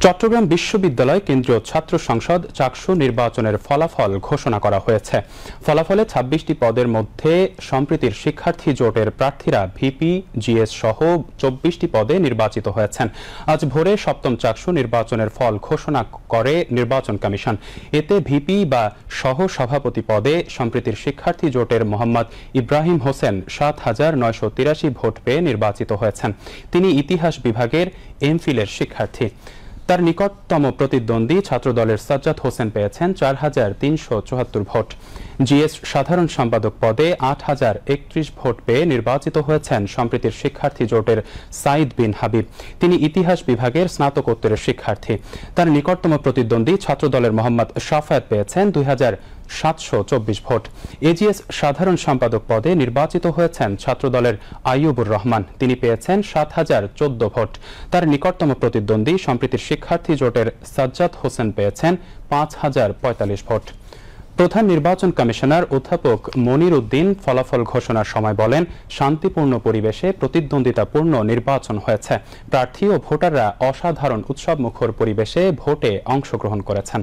চট্টগ্রাম বিশ্ববিদ্যালয় কেন্দ্রীয় ছাত্র সংসদ চাকসু নির্বাচনের ফলাফল ঘোষণা করা হয়েছে। ফলাফলে ২৬টি পদের মধ্যে সম্প্রীতির শিক্ষার্থী জোটের প্রার্থীরা ভিপি, জিএস সহ ২৪টি পদে নির্বাচিত হয়েছেন। আজ ভোরে সপ্তম চাকসু নির্বাচনের ফল ঘোষণা করে নির্বাচন কমিশন। এতে ভিপি বা সহ সভাপতি পদে সম্প্রীতির শিক্ষার্থী জোটের মোহাম্মদ ইব্রাহিম হোসেন ৭,৯৮৩ ভোট পেয়ে নির্বাচিত হয়েছেন। তিনি ইতিহাস বিভাগের এমফিলের শিক্ষার্থী। তার নিকটতম প্রতিদ্বন্দ্বী ছাত্রদলের সাজ্জাদ হোসেন পেয়েছেন ৪,৩৭৪ ভোট। জিএস সাধারণ সম্পাদক পদে ৮,০৩১ ভোট পেয়ে নির্বাচিত হয়েছেন সম্প্রীতির শিক্ষার্থী জোটের সাইদ বিন হাবিব। তিনি ইতিহাস বিভাগের স্নাতকোত্তরের শিক্ষার্থী। তার নিকটতম প্রতিদ্বন্দ্বী ছাত্রদলের মোহাম্মদ শাফায়েত পেয়েছেন ২,৭২৪ ভোট। এজিএস সাধারণ সম্পাদক পদে নির্বাচিত হয়েছেন ছাত্রদলের আইয়ুবুর রহমান। তিনি পেয়েছেন ৭,০১৪ ভোট। তার নিকটতম প্রতিদ্বন্দ্বী সম্প্রীতির শিক্ষার্থী জোটের সাজ্জাদ হোসেন পেয়েছেন ৫,০৪৫ ভোট। প্রধান নির্বাচন কমিশনার অধ্যাপক মনির উদ্দিন ফলাফল ঘোষণার সময় বলেন, শান্তিপূর্ণ পরিবেশে প্রতিদ্বন্দ্বিতাপূর্ণ নির্বাচন হয়েছে। প্রার্থী ও ভোটাররা অসাধারণ উৎসবমুখর পরিবেশে ভোটে অংশগ্রহণ করেছেন।